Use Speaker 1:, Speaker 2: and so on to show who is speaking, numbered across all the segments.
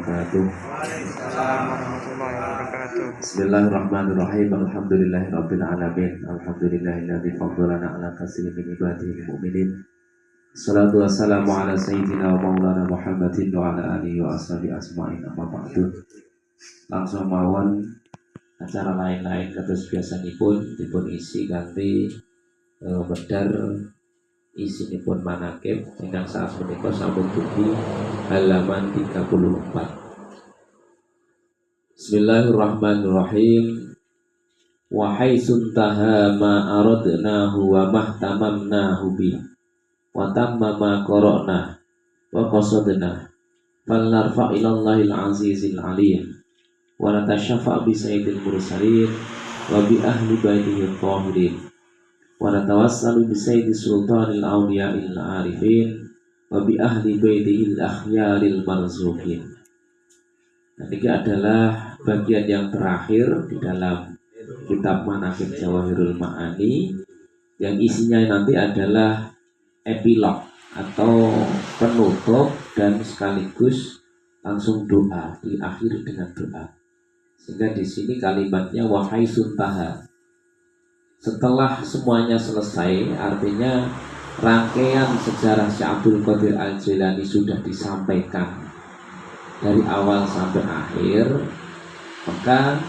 Speaker 1: wabarakatuh.
Speaker 2: Waalaikumsalam warahmatullahi wabarakatuh.
Speaker 1: Bismillahirrahmanirrahim. Alhamdulillahirabbil alamin. Alhamdulillahilladzi faddalana ala katsirin min ibadihi mu'minin. Salatu wassalamu ala sayyidina wa maulana Muhammadin wa ala alihi wa ashabihi ajmain. Amma ba'du. Langsung mawon acara lain-lain kados biasanipun dipun isi kanthi medar isinipun manakib ingkang saat menika sampun dugi halaman 34. Bismillahirrahmanirrahim. Wa haitsun taha ma aradnahu wa mahtamamnahu bi wa tamma ma qara'na wa qasadna falnarfa ilallahil azizil alim wa natashafa bi sayyidil mursalin wa bi ahli baitihi tahirin wa natawassalu bi sayyidi sultanil awliya'il arifin wa bi ahli baitihi akhyaril marzuqin. Ini adalah bagian yang terakhir di dalam kitab Manaqib Jawahirul Ma'ani yang isinya nanti adalah epilog atau penutup dan sekaligus langsung doa, diakhiri dengan doa. Sehingga di sini kalimatnya wahai suntaha. Setelah semuanya selesai, artinya rangkaian sejarah Syekh Abdul Qadir Al-Jilani sudah disampaikan dari awal sampai akhir, maka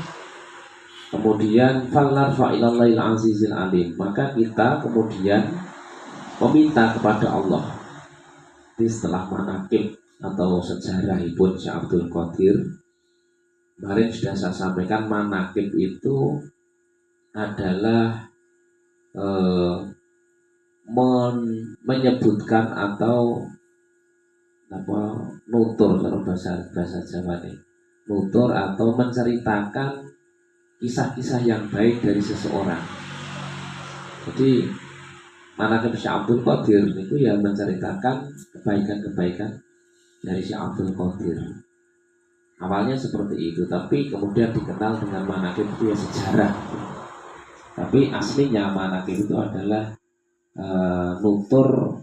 Speaker 1: kemudian falnarfa ilallahil azizil alim, maka kita kemudian meminta kepada Allah. Jadi setelah manaqib atau sejarah ibun Syekh Abdul Qadir, kemarin sudah saya sampaikan manaqib itu adalah menyebutkan atau nutur kalau bahasa Jawa ini, nutur atau menceritakan kisah-kisah yang baik dari seseorang. Jadi manaqib Syekh Abdul Qadir itu yang menceritakan kebaikan-kebaikan dari Syekh Abdul Qadir. Awalnya seperti itu, tapi kemudian dikenal dengan manaqib itu ya sejarah. Tapi aslinya manaqib itu adalah nutur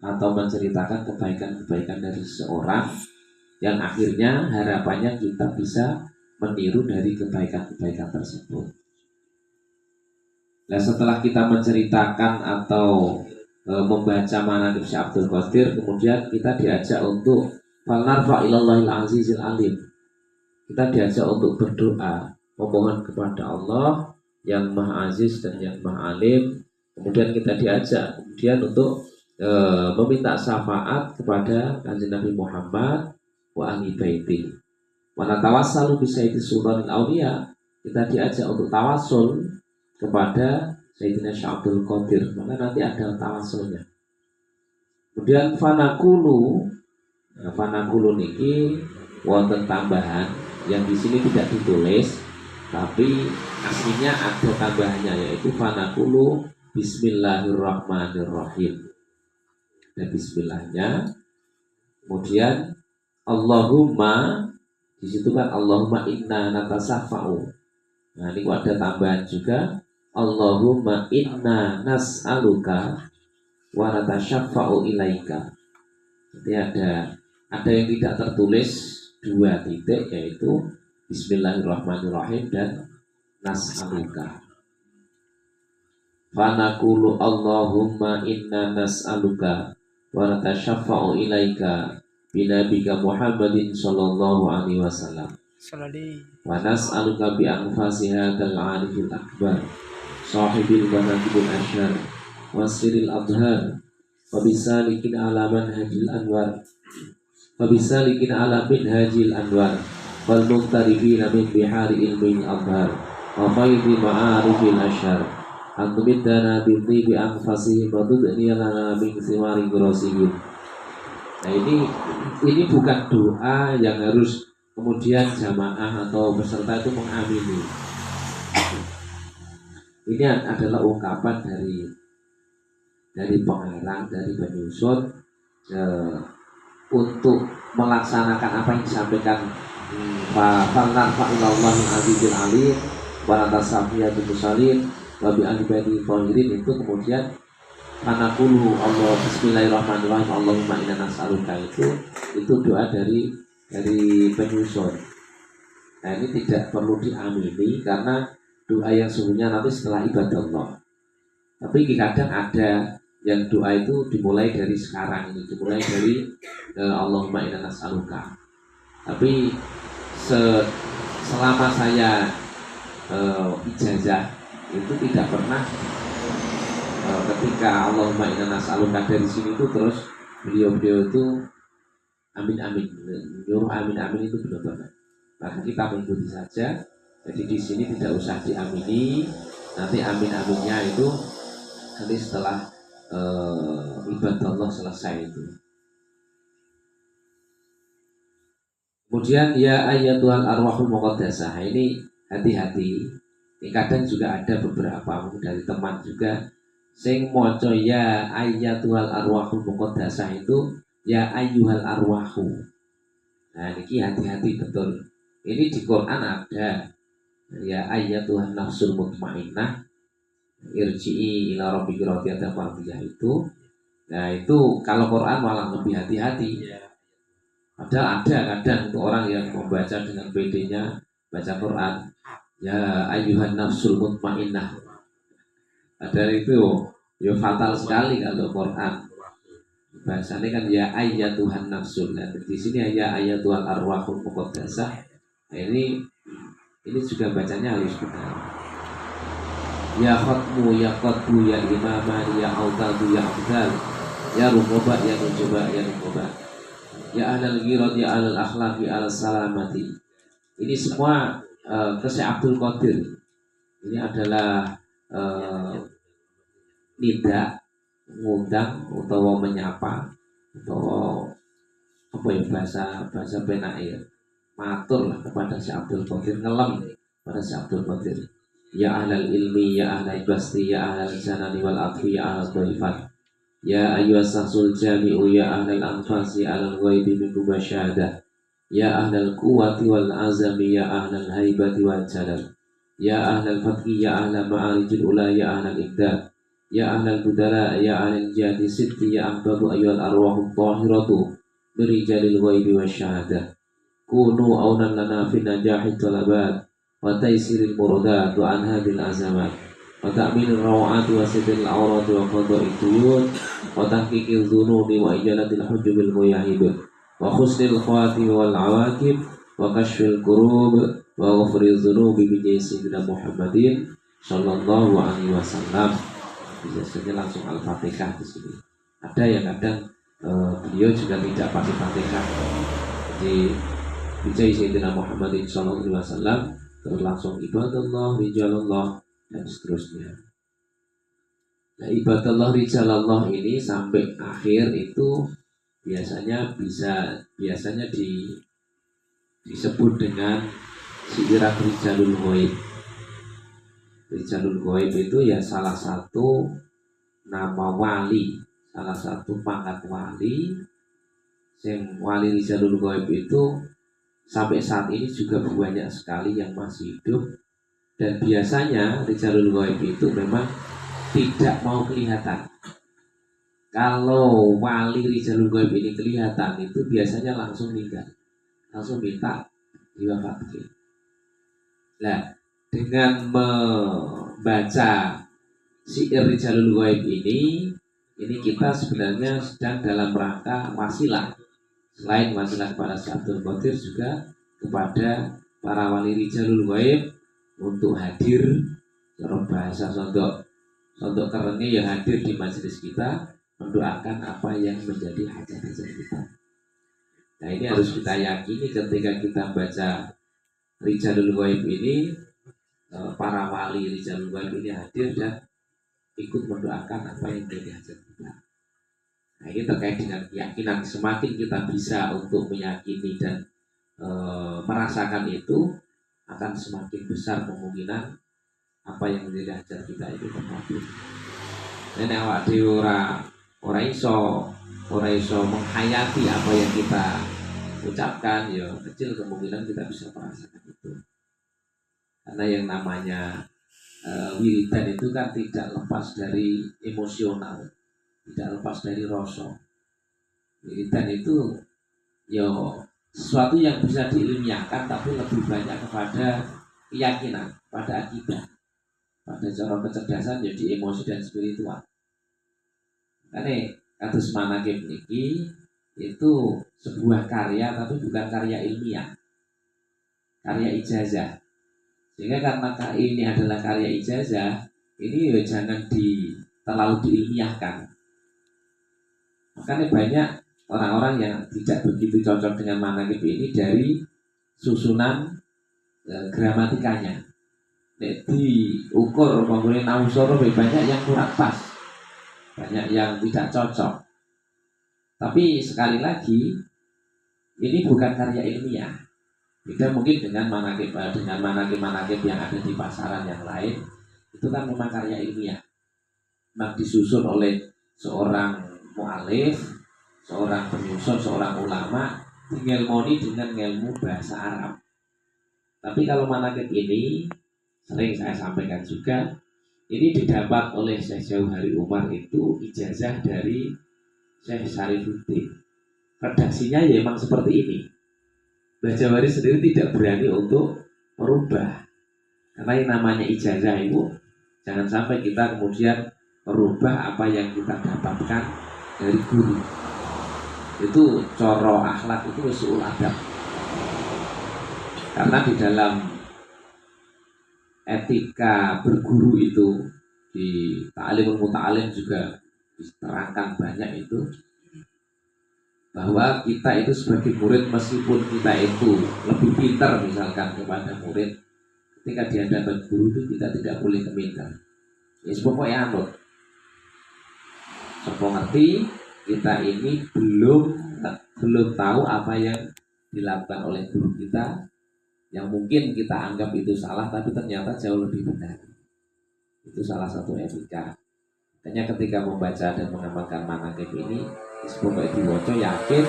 Speaker 1: atau menceritakan kebaikan-kebaikan dari seseorang yang akhirnya harapannya kita bisa meniru dari kebaikan-kebaikan tersebut. Nah, setelah kita menceritakan atau membaca manaqib Syekh Abdul Qadir, kemudian kita diajak untuk falnarfa ilallahil azizil alim. Kita diajak untuk berdoa, memohon kepada Allah yang Maha Aziz dan yang Maha Alim. Kemudian kita diajak untuk meminta syafaat kepada Kanjeng Nabi Muhammad wa ahli baiti. Wa natawassalu bi sayyidi sultanil auliya. Kita diajak untuk tawasul kepada Sayyidina Syekh Abdul Qadir. Maka nanti ada tawassulnya. Kemudian fanaqulu niki wonten tambahan yang di sini tidak ditulis, tapi aslinya ada tambahannya, yaitu fanaqulu bismillahirrahmanirrahim. Dan bismillahnya, kemudian Allahumma, di situ kan Allahumma inna natasafa'u. Nah, ini ada tambahan juga, Allahumma inna nas'aluka wa natasyaffa'u ilaika. Jadi ada yang tidak tertulis 2 titik, yaitu bismillahirrahmanirrahim dan nas'aluka. Fanaqulu Allahumma inna nas'aluka wa natasyaffa'u ilaika binabika Muhammadin sallallahu alaihi wasallam wa nas'aluka bi anfasi hadzal arifil akbar sahibil manaqibil asyhar wasiril adhar wa bisalikin alaman hajil anwar wa bisalikin alamin hajil anwar wal muqtarifina min bihari ilmin adhar wa faidhi ma'arifil asyhar antumidana binti bi anfasihim wa tudni lana min simari grosihim. Nah, ini bukan doa yang harus kemudian jamaah atau peserta itu mengamini. Ini adalah ungkapan dari pengarang, dari penyusun untuk melaksanakan apa yang disampaikan falnarfa ilallahil azizil alim wa natasafiyatu musalin wa bi ahli baiti tahirin. Itu kemudian Manaqulu Allah bismillahirrahmanirrahim Allahumma inna nas'aluka, itu doa dari dari penyusun. Nah ini tidak perlu diamini karena doa yang sungguhnya nanti setelah ibadah Allah. Tapi kadang ada yang doa itu dimulai dari sekarang ini, dimulai dari Allahumma inna nas'aluka. Tapi selama saya ijazah itu tidak pernah ketika Allahumma inna nas'aluka dari sini itu terus beliau itu amin amin, nyuruh amin amin itu belum pernah. Maka kita mengikuti saja. Jadi di sini tidak usah diamini. Nanti amin aminnya itu nanti setelah ibadah Allah selesai itu. Kemudian ya ayatul arwahul muqaddasah, ini hati-hati. Ini kadang juga ada beberapa dari teman juga sing moco ya ayatul arwahul muqaddasah itu ya ayyuhal arwahu. Nah ini hati-hati betul. Ini di Quran ada ya ayatul nafsul mutmainnah irji'i ila rabbiki radiyatan mardiyah itu. Nah itu kalau Quran malah lebih hati-hati. Padahal ada kadang untuk orang yang membaca dengan PD-nya baca Quran ya ayyuhan nafsul mutmainnah. Padahal itu ya fatal sekali kalau Quran. Bahasanya kan ya ayyatuhan nafsul. Nah, di sini ya ayyatuhal arwahul muqaddasah. Nah, ini juga bacanya harus benar. Ya khatmu ya qadbu ya imamah ya autadu ya abdal ya rukoba ya nujuba ya rukoba ya ahlal ghirad ya ahlal akhlaq ya ahlal salamati. Ini semua Syekh Abdul Qadir. Ini adalah nida, ngundang atau menyapa atau apa ya bahasa penair matur lah kepada Syekh Abdul Qadir, ngelem pada Syekh Abdul Qadir. Ya ahlal ilmi, ya ahlal basti, ya ahlal janani wal afi, ya ahlal dhaifat. Ya ayyuhas sahsul jami'u, ya ahlal anfasi, ya ahlal ghaibi minkum wasyahadah. Ya ahlal quwati wal azami, ya ahlal haibati wal jalal. Ya ahlal fathi, ya ahlal ma'arijil ula, ya ahlal iqdad. Ya ahlal budara, ya ahlal jihadi sitti, ya ahbabu ayyuhal arwahum tahiratu birijalil ghaibi wasyahadah. Kunu aunan lana fi najahid talabat wa taysiril muradat wa an hadil azamat wa ta'minir rawat wa sidil awrat wa qada'id tuyun wa tahqiqil dhununi wa ijalatil hujubil muyahib wa khusnil khawatim wal awakib wa kashfil kurub wa ghafril dhunubi bi sayyidina Muhammadin sallallahu alaihi wasallam. Bisa saja langsung Al-Fatihah di sini. Ada yang kadang beliau juga tidak pakai Fatihah. Jadi bijai sayyidina Muhammadin sallallahu alaihi wasallam terus langsung ibadallah, rijalallah dan seterusnya. Nah ibadallah, rijalallah ini sampai akhir itu biasanya disebut dengan sirat rijalul ghaib. Rijalul ghaib itu ya salah satu nama wali, salah satu pangkat wali. Yang wali rijalul ghaib itu sampai saat ini juga banyak sekali yang masih hidup. Dan biasanya rijalul ghaib itu memang tidak mau kelihatan. Kalau wali rijalul ghaib ini kelihatan itu biasanya langsung meninggal, langsung minta diwafatkan. Nah, dengan membaca syair rijalul ghaib ini kita sebenarnya sedang dalam rangka wasilah. Selain wasilah kepada Syekh Abdul Qadir juga kepada para wali rijalul ghaib untuk hadir dalam bahasa sondok kerennya yang hadir di majelis kita mendoakan apa yang menjadi hajat-hajat kita. Nah ini harus kita yakini ketika kita baca rijalul ghaib ini, para wali rijalul ghaib ini hadir dan ikut mendoakan apa yang menjadi hajat kita. Nah ini terkait dengan keyakinan. Semakin kita bisa untuk meyakini dan merasakan itu, akan semakin besar kemungkinan apa yang menjadi hajat kita itu terkabul. Dan awak dhewe ora iso menghayati apa yang kita ucapkan, ya kecil kemungkinan kita bisa merasakan itu. Karena yang namanya wiridan itu kan tidak lepas dari emosional, tidak lepas dari rasa. Wiridan itu yo sesuatu yang bisa diilmiahkan, tapi lebih banyak kepada keyakinan, pada akidah, pada cara kecerdasan, jadi emosi dan spiritual. Karena kados manaqib niki itu sebuah karya, tapi bukan karya ilmiah, karya ijazah. Sehingga karena ini adalah karya ijazah, ini ya jangan terlalu diilmiahkan. Makanya banyak orang-orang yang tidak begitu cocok dengan manaqib ini dari susunan gramatikanya. Nek diukur kemudian nausoro banyak yang kurang pas, banyak yang tidak cocok. Tapi sekali lagi ini bukan karya ilmiah. Beda mungkin dengan manaqib yang ada di pasaran yang lain, itu kan memang karya ilmiah. Memang disusun oleh seorang mu'alif, seorang penyusun, seorang ulama, ngilmoni dengan ilmu bahasa Arab. Tapi kalau manaqib ini sering saya sampaikan juga, ini didapat oleh Syekh Jauhari Umar itu ijazah dari Syekh Syarifuddin. Redaksinya ya memang seperti ini. Mbah Jawari sendiri tidak berani untuk merubah, karena yang namanya ijazah itu jangan sampai kita kemudian merubah apa yang kita dapatkan dari guru. Itu coro akhlak, itu usul adab. Karena di dalam etika berguru itu di ta'limul muta'alim juga diterangkan banyak itu, bahwa kita itu sebagai murid, meskipun kita itu lebih pintar misalkan kepada murid, ketika di hadapan guru itu kita tidak boleh keminter. Ya pokoknya anut. Sopo ngerti kita ini belum tahu apa yang dilakukan oleh guru kita, yang mungkin kita anggap itu salah tapi ternyata jauh lebih benar. Itu salah satu etika. Hanya ketika membaca dan mengamalkan manaqib ini, semoga diwaca yakin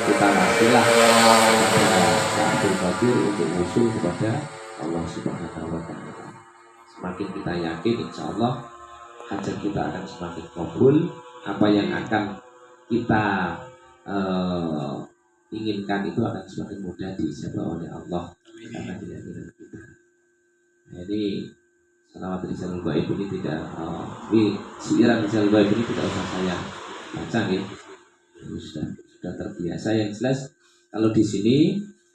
Speaker 1: kita wasilah kepada Abdul Qadir untuk usul kepada Allah Subhanahu wa Ta'ala. Semakin kita yakin, insya Allah hajat kita akan semakin kabul. Apa yang akan kita inginkan itu akan semakin mudah diijabah oleh Allah karena keyakinan kita. Jadi salawat risalul gaib ini tidak siiran risalul gaib ini tidak usah saya baca ya. Sudah terbiasa. Yang jelas kalau di sini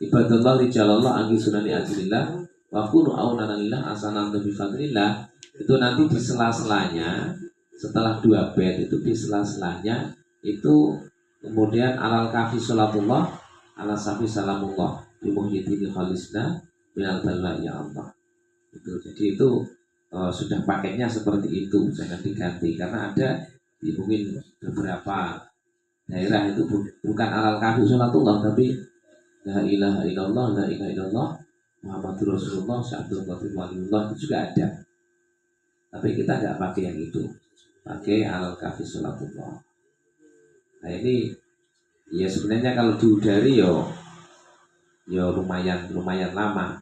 Speaker 1: ibadallah rijalallah anggi sunani ajilillah wa kunu aunanalillah asanan bi fadlillah, itu nanti di sela-selanya setelah 2 bait itu di sela-selanya itu kemudian alal kafi salatullah ala safi salamullah bi muhyiddin khalisna minal bala ya Allah. Itu jadi itu sudah pakainya seperti itu, jangan diganti, karena ada di mungkin beberapa daerah itu bukan alal kafi salatullah tapi la ilaha illallah la ilaha illallah Muhammadur Rasulullah Syabdul Qadir Waliullah, itu juga ada. Tapi kita nggak pakai yang itu, pakai alal kafi salatullah. Nah ini ya sebenarnya kalau diudari yo lumayan lama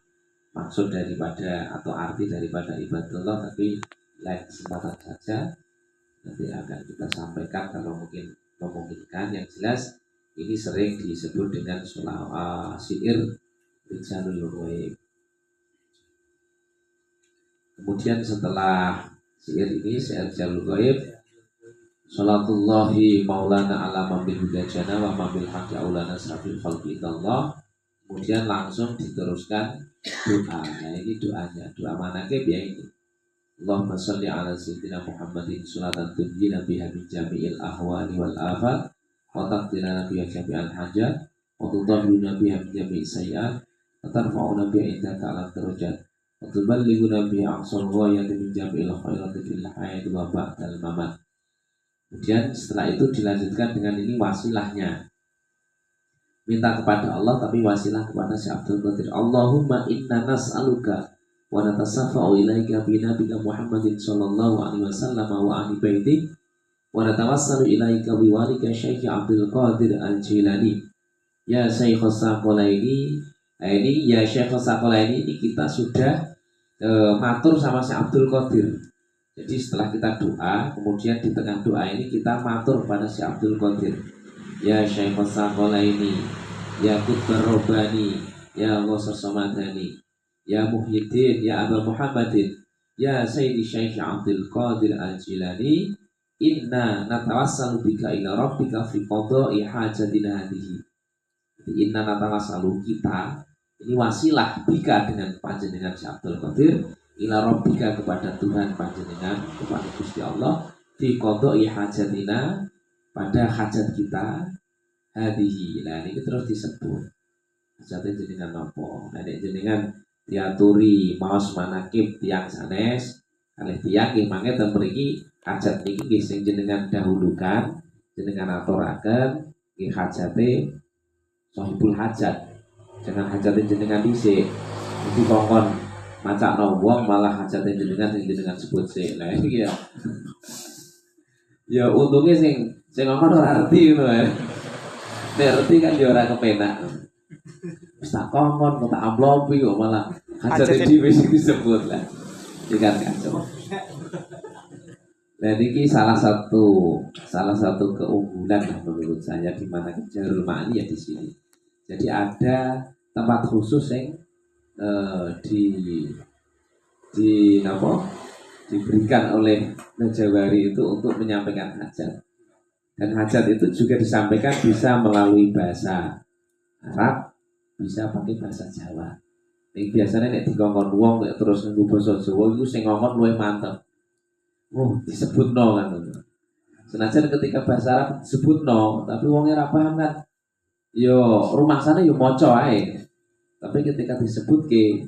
Speaker 1: maksud daripada atau arti daripada ibadullah, tapi lain kesempatan saja nanti akan kita sampaikan kalau mungkin memungkinkan. Yang jelas ini sering disebut dengan syair rijalul ghaib. Kemudian setelah syair ini, syair rijalul ghaib, salatullahi maulana ala mabil hudajana wa mabil haqi aulana safil khalqi Allah. Kemudian langsung diteruskan doa. Nah ini doanya, doa manaqib ya ini. Allahumma sholli ala sayyidina Muhammadin sholatan tunjina biha min jami'il ahwali wal afat wa taqdina biha jami'al hajat wa tudahhiruna biha min jami'is sayyi'at wa tarfa'una biha indaka ala darajat wa tuballighuna biha aqsal ghayati min jami'il khairati fil hayati wa ba'dal mamat. Kemudian setelah itu dilanjutkan dengan ini wasilahnya, minta kepada Allah tapi wasilah kepada Syekh Abdul Qadir. Allahumma inna nas'aluka wa natasafa'u ilaika bi nabiyina Muhammadin sallallahu alaihi wasallam wa ahli baiti wa natawassalu ilaika bi walika Syekh Abdul Qadir Al-Jilani ya Syekh Saqalaini. Ini ya Syekh Saqalaini ini kita sudah matur sama Syekh Abdul Qadir. Jadi setelah kita doa, kemudian di tengah doa ini kita matur kepada Syekh Abdul Qadir. Ya Syekh Saqalaini, ya Qutbar Rabbani, ya Ghawthas Samadani, ya Muhyiddin, ya Aba Muhammadin, ya Sayyidi Syekh Abdul Qadir Al-Jilani, inna natawassalu bika ila rabbika fi qada'i hajatina hadhihi. Inna natawassalu, kita ini wasilah bika dengan panjenengan Syekh Abdul Qadir ila rabbika kepada Tuhan panjenengan, kepada Gusti Allah, fi qada'i hajatina, pada hajat kita hadhihi. Nah ini terus disebut hajatnya jenengan nopo. Nah ini jenengan diaturi maos manakib tiang sanes kalih tiang nggih mangke ten mriki hajat niki nggih sing jenengan dahulukan, jenengan aturaken nggih hajate sahibul hajat. Jangan hajate jenengan dhisik. Iki kongkon macakno wong malah hajate jenengan sing jenengan sebut sik. Nah iki ya. Ya untungnya sing ngomong ora ngerti ngono ya. Nek ngerti kan ya ora kepenak. Wis tak kongkon kok tak amplopi kok malah hajate dhewe sing disebut lah. Iki kan kacau. Nah ini salah satu keunggulan menurut saya di mana Jarul Ma'ani ya di sini. Jadi ada tempat khusus yang diberikan oleh Najawari itu untuk menyampaikan hajat. Dan hajat itu juga disampaikan bisa melalui bahasa Arab, bisa pakai bahasa Jawa. Ini biasanya nek dikongkon wong terus nganggo basa Jawa iku sing ngomong luwih mantep. Disebutno kan. Senajan ketika bahasa Arab disebutno, tapi wongnya ora paham kan. Yo rumah sana yo maca ae. Tapi ketika disebutke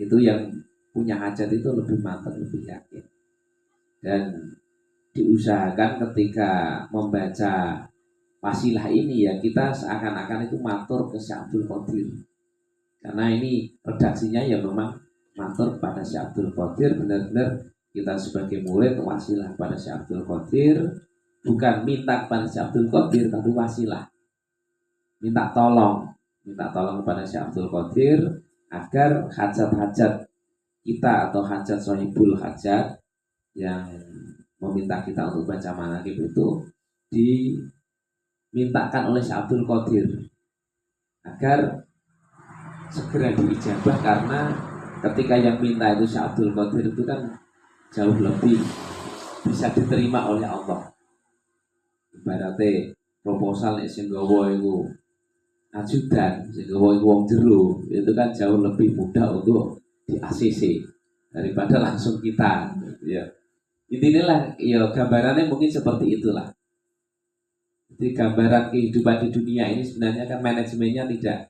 Speaker 1: itu yang punya hajat itu lebih mantap, lebih yakin. Dan diusahakan ketika membaca wasilah ini ya kita seakan-akan itu matur ke Syekh Abdul Qadir. Karena ini redaksinya ya memang matur pada Syekh Abdul Qadir, benar-benar kita sebagai murid wasilah pada Syekh Abdul Qadir, bukan minta kepada Syekh Abdul Qadir tapi wasilah. Minta tolong kepada Syekh Abdul Qadir agar hajat-hajat kita atau hajat sahibul hajat yang meminta kita untuk baca manaqib itu dimintakan oleh Syekh Abdul Qadir agar segera diijabah, karena ketika yang minta itu Syekh Abdul Qadir itu kan jauh lebih bisa diterima oleh Allah. Ibaratnya proposal nek sing gawa iku ajudan, sing gawa iku wong jero, itu kan jauh lebih mudah untuk di ACC daripada langsung kita ya. Intinya lah ya gambarannya mungkin seperti itulah. Jadi gambaran kehidupan di dunia ini sebenarnya kan manajemennya tidak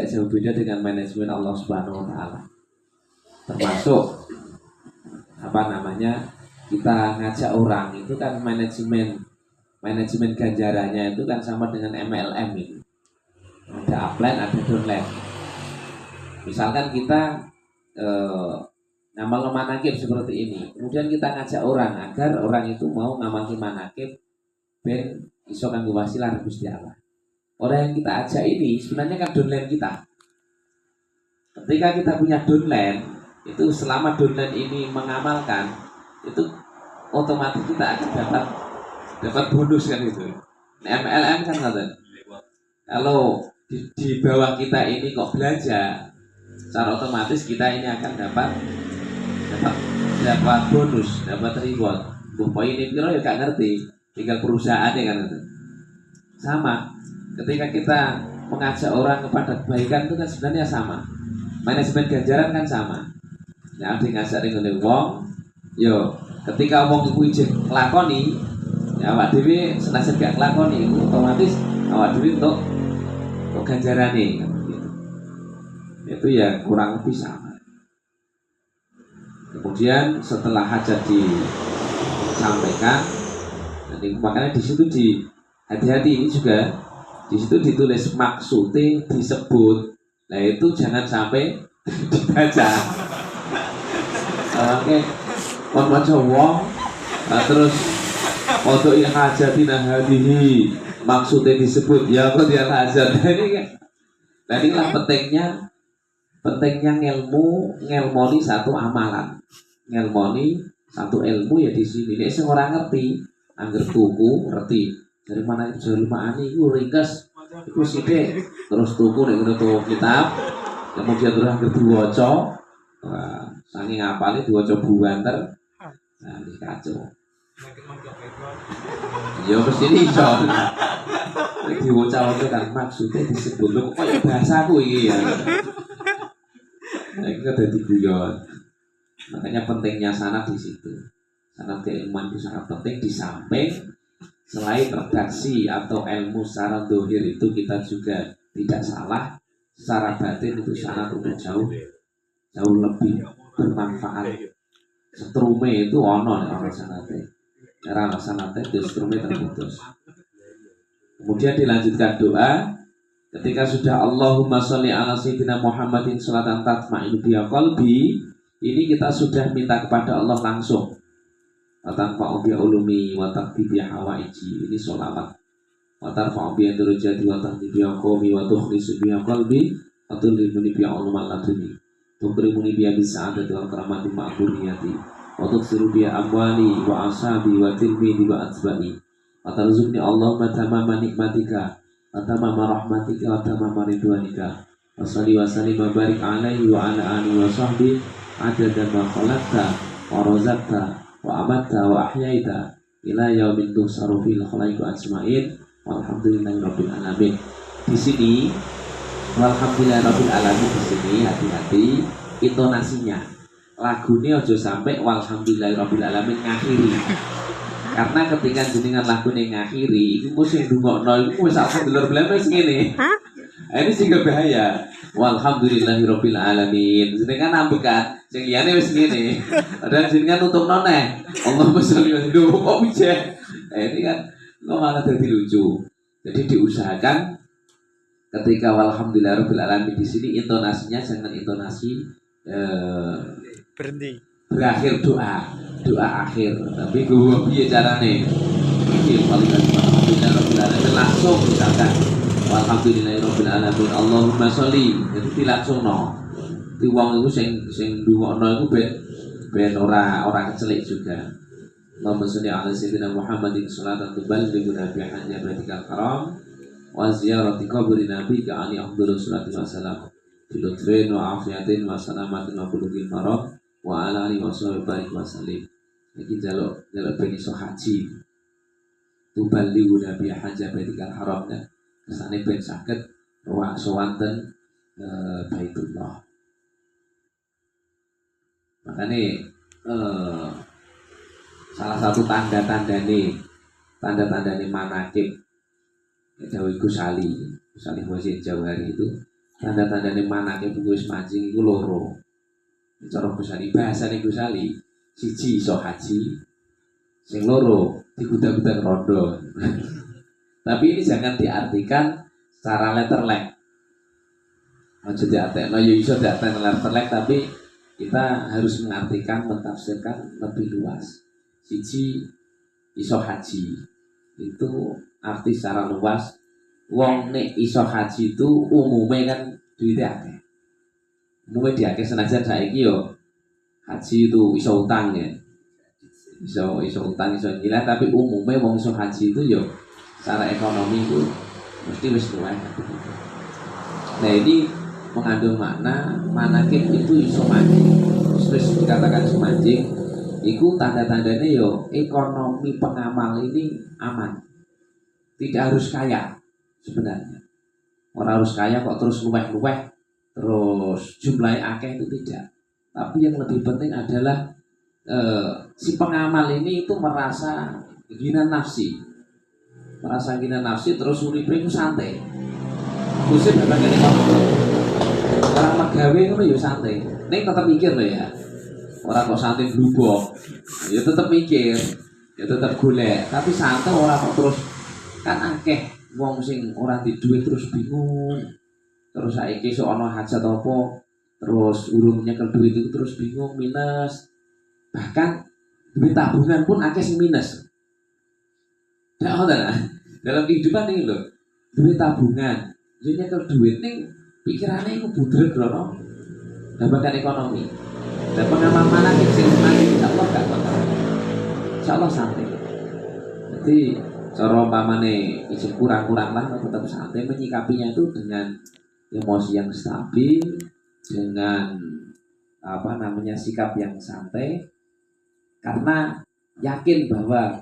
Speaker 1: jauh beda dengan manajemen Allah Subhanahu wa taala. Termasuk kita ngajak orang itu kan manajemen ganjarannya itu kan sama dengan MLM itu. Ada upline, ada downline. Misalkan kita ngamal manaqib seperti ini, kemudian kita ngajak orang agar orang itu mau ngamal manaqib ben iso kanggo wasilah Gusti Allah. Orang yang kita ajak ini sebenarnya kan downline kita. Ketika kita punya downline, itu selama downline ini mengamalkan, itu otomatis kita akan dapat bonus kan itu. MLM kan ngoten. Kalau di bawah kita ini kok belajar, secara otomatis kita ini akan dapat bonus, dapat reward. Poin ini kira ya gak ngerti, tinggal perusahaannya kan itu. Sama, ketika kita mengajak orang kepada kebaikan itu kan sebenarnya sama. Manajemen ganjaran kan sama. Ya ada ngajak ngene wong, yo ketika wong iku ijin nglakoni, ya awak dhewe senajan gak nglakoni, otomatis awak dhewe untuk ganjarane kan gitu. Itu ya kurang lebih sama. Kemudian setelah hajat disampaikan, jadi makanya di situ hati-hati ini juga di situ ditulis maksudnya disebut. Nah itu jangan sampai dibaca. Oke, maca wong terus untuk hajatina hadihi maksudnya disebut ya kok dia hajat. Jadi lah pentingnya ngelmoni satu amalan, ngelmoni satu ilmu ya di sini. Nek sing ora ngerti, angger tuku ngerti dari mana Jarul Ma'ani iku ringkes Iku sithik terus tuku nek ngono tuku kitab, kemudian terus akhir diwaca. Wah, saking ngapale diwaca buanter. Nah, iki kacau. Ya mesti iso. Nek diwaca-waca kan maksudnya disebut lho kaya bahasaku iki ya. Nah, itu kan dadi guyon. Makanya pentingnya sanad di situ. Sanad keilmuan itu sangat penting di samping selain redaksi atau ilmu secara dohir itu kita juga tidak salah, secara batin itu sanad udah jauh lebih bermanfaat. Setrume itu ono nek orang sanate. Era sanate itu setrume terputus. Kemudian dilanjutkan doa ketika sudah Allahumma sholli ala sayyidina Muhammadin sholatan tatma'innu biha qalbi, ini kita sudah minta kepada Allah langsung. Wa tanfa'u bi ulumi wa taqdi bi hawaiji, ini sholawat. Wa tarfa'u bi darajati wa tahdi bi qawmi wa tukhlisu bi qalbi wa tulimuni bi ulumil laduni. Tukrimuni bi sa'adati wal karamati ma'buriyati. Wa tuksiru bi amwali wa asabi wa tilmidi wa atba'i. Wa tarzuqni Allahumma tamama nikmatika wa tamama rahmatika wa tamama ridwanika. Wa salli wa sallim wa barik alaihi wa ala alihi wa sahbihi adada ma khalaqta wa razaqta wa amatta wa ahyaita ila yaumin tuhsaru fil khalaiqi ajmain walhamdulillahi rabbil alamin. Di sini walhamdulillahi rabbil alamin, di sini hati-hati intonasinya. Lagunya aja sampai walhamdulillahi rabbil alamin ngakhiri. Karena ketika jenengan lagune ngakhiri iku mesti ndongakno iku wis alhamdulillah rabbil alamin ngene. Ini sih bahaya. Walhamdulillahi rabbil alamin. Jenengan ambekan sing liyane wis ngene. Padahal jenengan nutup noneh. Allahumma sholli wa sallim kok piye. Ini kan kok malah jadi lucu. Jadi diusahakan ketika walhamdulillahi rabbil alamin di sini intonasinya jangan intonasi
Speaker 2: Berhenti.
Speaker 1: berakhir doa akhir. Tapi gue piye carane? Iki paling alhamdulillahi rabbil alamin langsung misalkan walhamdulillahirabbil alamin Allahumma sholli, jadi dilangsungno. Di wong iku sing ndongakno iku ben ora kecelik juga. Allahumma sholli ala sayyidina Muhammadin sholatan tuballighuna bi hajabatikal karam wa ziyarati qabri nabiyika ali afdhalus sholati wassalam bi lutfin wa afiyatin wa salamatin wa khuluqin marad wa ala alihi wasallam wa sallim. Iki jaluk ben iso haji. Tuballighuna bi hajabatikal haram kan. Kesane ben saged ruwak sowanten Baitullah. Makanya salah satu tanda-tandane manakib dawuh Ghazali Muhyiddin Jauhari itu tanda-tandane manakib wis mancing iku loro. Cara Ghazali bahasane Ghazali siji iso haji, sing loro digudak-gudak rondo. Tapi ini jangan diartikan secara letterlek. Aja diartekno ya iso diartekno letterlek, tapi kita harus mengartikan, mentafsirkan lebih luas. Siji iso haji. Itu arti secara luas. Wong nek iso haji itu umumnya kan duitnya akeh. Umumnya diakeh senajan saiki yo haji itu iso utang ya. Iso utang, iso gila, tapi umumnya wong iso haji itu yo secara ekonomi itu mesti wis luwih. Nah ini mengandung makna manakib itu iso mancing. Terus dikatakan iso mancing, itu tanda-tandanya yo ekonomi pengamal ini aman. Tidak harus kaya sebenarnya. Orang harus kaya kok terus luweh-luweh, terus jumlahnya akeh, itu tidak. Tapi yang lebih penting adalah si pengamal ini itu merasa gina nafsi. Merasa gina nafsi terus uripe ku santai. Kusip bagane orang megawe ngono ya santai. Ning tetep mikir lho ya. Ora kok santai blubok. Ya tetep mikir, ya tetep golek, tapi santai ora kok terus kan akeh wong sing ora di duit terus bingung. Terus saiki sok ana hajat apa, terus urung nyekel duit itu terus bingung, minus. Bahkan duit tabungan pun akeh sing minus. Nah, dalam kehidupan ini loh, duit tabungan, jadi nyekel duit nih pikirannya itu budrek loh, bahkan ekonomi. Dan pengamal mana sih nanti insya Allah gak bakal, insya Allah santai. Jadi cara pamane izin kurang-kurang lah tetap santai menyikapinya itu dengan emosi yang stabil, dengan sikap yang santai, karena yakin bahwa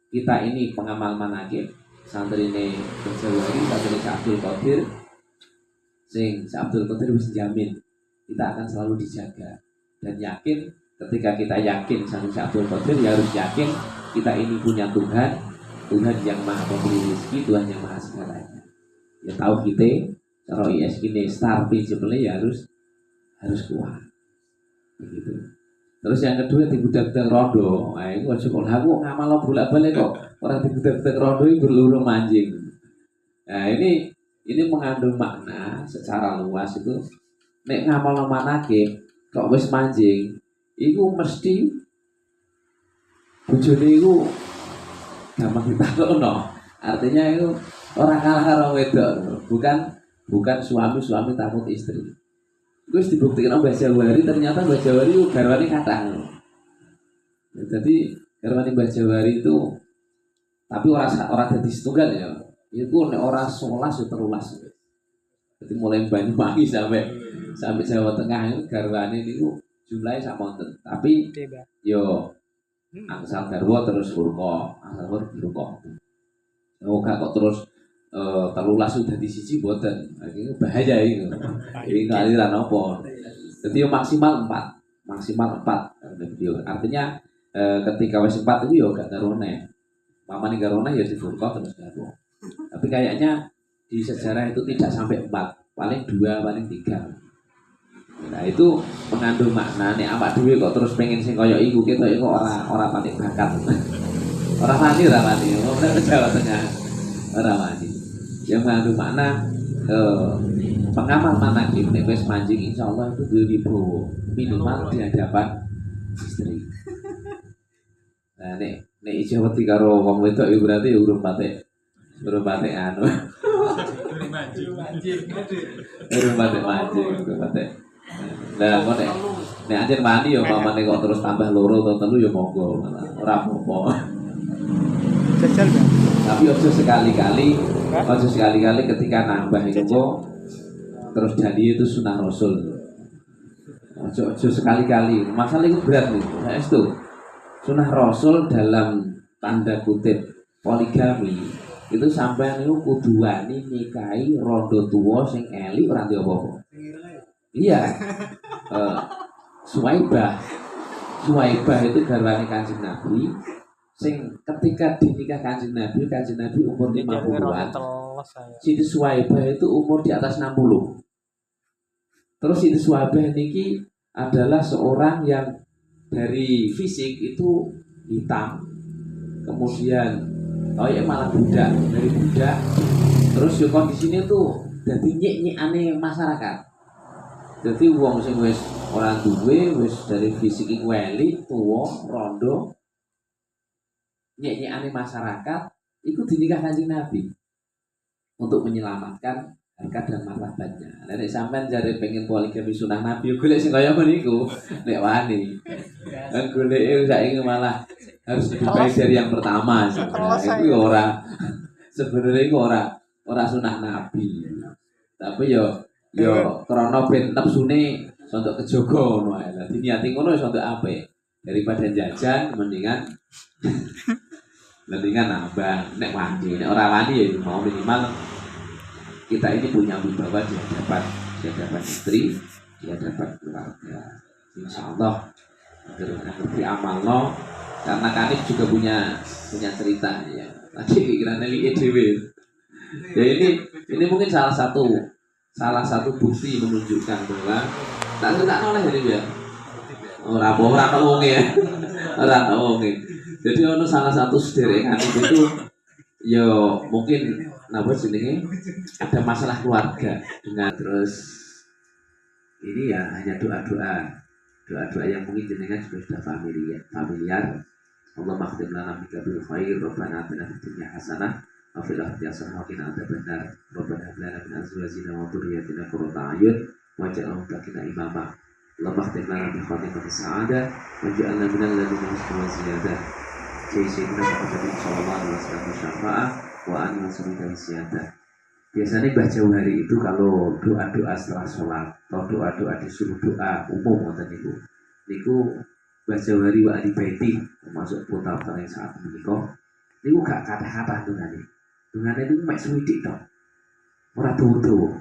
Speaker 1: kita ini pengamal manaqib, santri ini berjawari, santri Abdul Qadir, sing Abdul Qadir wis jamin kita akan selalu dijaga, dan yakin ketika kita yakin santri Abdul Qadir ya harus yakin kita ini punya Tuhan, Tuhan yang maha pemberi rezeki, Tuhan yang maha segalanya. Ya tahu kita cara IS ini star principle ya harus kuat begitu. Terus yang kedua di budak-budak rondo, nah itu aja kok aku ngamal bolak-balik kok orang di budak-budak rondo itu berlurung mancing. Nah ini mengandung makna secara luas itu. Nek ngamal manaqib kok wis mancing, itu mesti bojone iku gampang ditakokno. Artinya itu orang kalah karo wedok, bukan suami takut istri. Terus dibuktikan Mbah Jawari, ternyata Mbah Jawari itu garwane kathah. Jadi garwane Mbah Jawari itu tapi orang dadi setunggal ya. Iku nek ora 11 ya 13. Jadi mulai Banyuwangi sampai Jawa Tengah itu garwane niku jumlahnya samonten. Tapi yo angsal garwa terus urko, angsal urko. Oh kok terus 13 sudah di siji boten. Ini bahaya ini. Ini aliran apa? Jadi maksimal 4. Artinya ketika wis 4 itu ya gak garone. Mamane garone ya di furqah terus garwa. Tapi kayaknya di sejarah itu tidak sampai 4, paling 2, paling 3. Nah itu mengandung makna nek awak dhewe kok terus pengen sing kaya iku ketok iku ora patik bakat. Ora mati. Wong Jawa Tengah. Ora mati. Yang mengandung makna pengamal manaqib nek wis mancing insyaallah itu wibowo minimal di hadapan istri. Nah nek ijo wedi karo wong wedok iku berarti ya urung patek anu. Urung patek. Lah kok nek anjen mani ya pamane kok terus tambah loro atau telu ya monggo ora apa-apa.
Speaker 2: Jajal kan?
Speaker 1: Tapi ojo sekali-kali ketika nambah itu terus jadi itu sunnah Rasul. Ojo sekali-kali. Masalah itu berat nih. Nah, itu sunnah Rasul dalam tanda kutip poligami itu sampai niku kudu wani nikahi rondo tuwa sing elik ora ndek apa-apa. Iya. Suwaibah itu garwane Kanjeng Nabi. Sing ketika dinikah Kanjeng Nabi umur 50-an. Siti Suwaibah itu umur di atas 60. Terus Siti Suwaibah niki adalah seorang yang dari fisik itu hitam. Kemudian malah budak, dari budak. Terus yo kondisinya tuh dadi nyek-nyekane masyarakat. Jadi wong sing wis ora duwe, wis dari fisik iku elik, tuwa, rondo, nyek-nyekane masyarakat itu dinikah Kanjeng Nabi untuk menyelamatkan harkat dan martabatnya. Nek sampean jare pengen poligami sunah Nabi golek sing kaya niku nek wani. Kan goleke saiki malah harus lebih baik dari yang pertama sebenarnya. Itu sebenarnya itu ora sunah Nabi. Tapi yo krana ben nepsune sontok kejaga ngono ae. Dadi niati ngono wis sontok apik. Daripada jajan mendingan nambah nek wani, nek ora wani ya mau minimal kita ini punya wibawa di hadapan istri, di hadapan keluarga. Insyaallah ngerti amalno karena Kanif juga punya cerita ya. Tadi pikirannya li dhewe. Ya ini mungkin salah satu bukti menunjukkan bahwa tak noleh ini ya. Ora tau wonge ya. Ora tau wonge. Jadi ono salah satu sederekan itu yo mungkin napa jenenge ada masalah keluarga dengan terus ini ya hanya doa yang mungkin jenengan juga sudah familiar. Allah maghfir lana bika bil khair rabbana atina fid dunya hasanah wa fil akhirati hasanah wa qina adzabannar rabbana hab lana min azwajina wa dhurriyyatina qurrata a'yun waj'alna muttaqina imama. Allah maghfir lana bi khatimati sa'adah waj'alna minal ladzina yashkuruna ziyadah. Sayyidina Muhammad sallallahu alaihi wasallam syafa'ah wa an nasrul siyadah. Biasanya Mbah Jauhari itu kalau doa-doa setelah sholat atau doa-doa disuruh doa umum ngoten niku Mbah Jauhari wa ahli baiti termasuk putra-putra yang saat menika niku gak kata-kata dungane. Dungane niku mek suwidik tok. Ora dawa-dawa.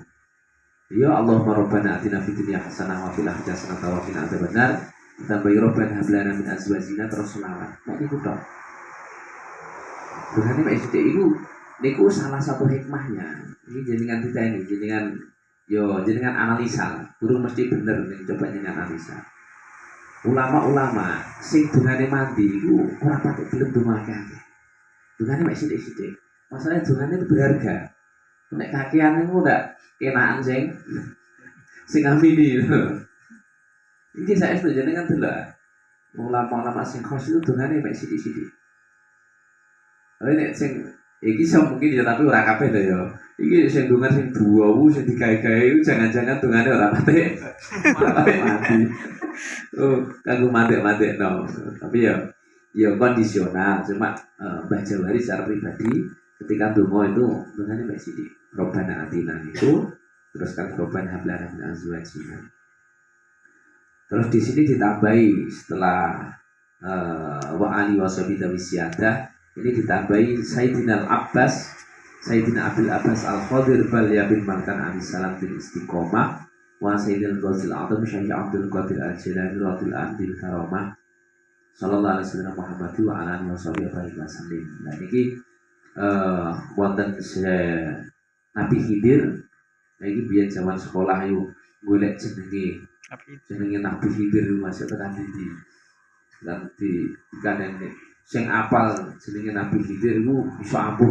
Speaker 1: Ya Allahumma rabbana atina fid dunya hasanah wa fil akhirati hasanah wa qina adzabannar. Tambahi rabbana hab lana min azwajina terus selawat. Nek niku tok. Dungane mek sithik iku niku salah satu hikmahnya. Ini jenengan kita ini, jenengan analisa, guru mesti bener nih coba jenengan analisa. Ulama-ulama sing dungane mandi iku ora patek gelem dongake. Dungane mek sithik-sithik. Masalahnya dungane itu berharga. Nek kakean niku ndak kenaan sing amini. Iki saya setuju jenengan delok. Ulama-ulama sing khos itu dungane mek sithik-sithik. Tapi nek sing iki mungkin ya tapi ora kabeh lho ya. Iki sing dongan sing duwu sing digawe-gawe jangan-jangan dongane ora patek. Ora patek mati. Oh, kanggo mati-mati no. Tapi ya kondisional. Cuma Mbah Jauhari secara pribadi ketika donga itu dongane mek sithik. Robbana atina itu terus kan Robbana hab lana min azwajina. Terus di sini ditambahi setelah wa ali washabi tawisyadah ini ditambahi Sayyidina Al-Abbas, Sayyidina Abil Abbas Al-Khadir Balya bin Malkan Anisalam bin Istiqomah wa Sayyidina Al-Ghazil Atam Syahid Abdul Qadir Al-Jilani Radul Andil Karamah Sallallahu alaihi wasallam Muhammad wa ala alihi wasallam. Nah ini wonten Nabi Khidir. Nah ini biar zaman sekolah yuk golek jenenge Nabi Khidir masuk tekan ndi. Lan dikandani sing apal jenenge Nabi Khidir iku iso ampuh.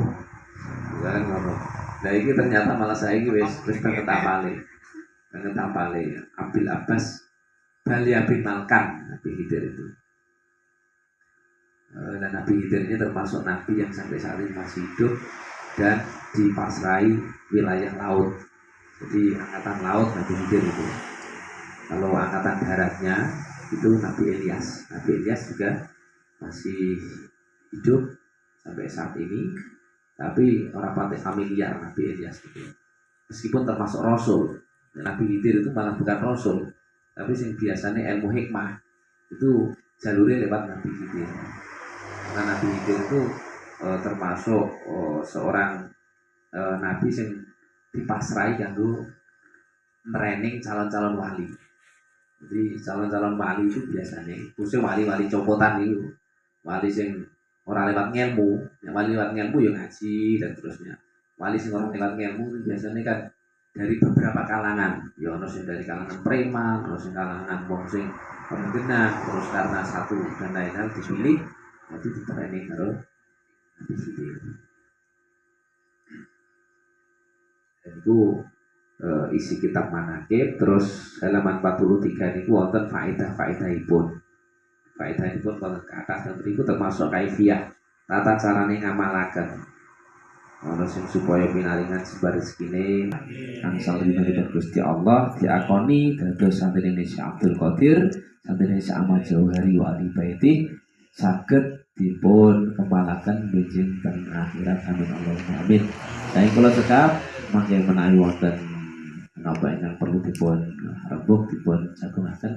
Speaker 1: Kan ngono. Lah iki ternyata malah saiki wis banget apale. Banget apale Abil Abbas Balya bin Malkan Nabi Khidir itu. Dan Nabi Khidir ini termasuk nabi yang sampai saat ini masih hidup dan dipasrai wilayah laut. Jadi angkatan laut Nabi Khidir itu. Kalau angkatan daratnya itu Nabi Ilyas. Nabi Ilyas juga masih hidup sampai saat ini, tapi orang patek familiar Nabi Ilyas itu. Meskipun termasuk Rasul, Nabi Khidir itu malah bukan Rasul, tapi yang biasanya ilmu hikmah itu jalurnya lewat Nabi Khidir. Karena Nabi Khidir itu termasuk seorang nabi yang dipasrai kanggo training calon-calon wali. Jadi calon-calon wali itu biasanya khusus wali-wali copotan itu. Wali sing orang lewat ngilmu, yang wali lewat ngilmu yang ngaji dan terusnya. Wali sing orang lewat ngilmu biasanya kan dari beberapa kalangan. Ya ono sing dari kalangan preman, ono sing kalangan wong sing pengenah, terus karena satu dan lain hal dipilih nanti di-training karo Nabi Khidir. Dan itu isi kitab manakib. Terus halaman 43 niku wonten faedah-faedahipun. Faedahipun wonten ke atas dan itu termasuk kaifiyah tata carane ngamalaken. Ono sing supaya pinaringan sebar rezekine angsal dipun Gusti Allah diakoni dados santri Indonesia Abdul Qadir, santri Indonesia Ahmad Jauhari wa ahli baiti saged dipun kembalaken benjing ten akhirat amin Allahumma amin. Saking kula cekap mangke menawi wonten napa ingkang perlu dipun rembug dipun jagungaken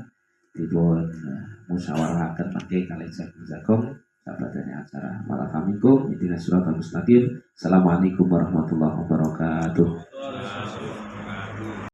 Speaker 1: dipun musyawarahaken mangke kalih jagung sahabatane acara malam kamikum intina suratul mustaqim. Assalamualaikum warahmatullahi wabarakatuh.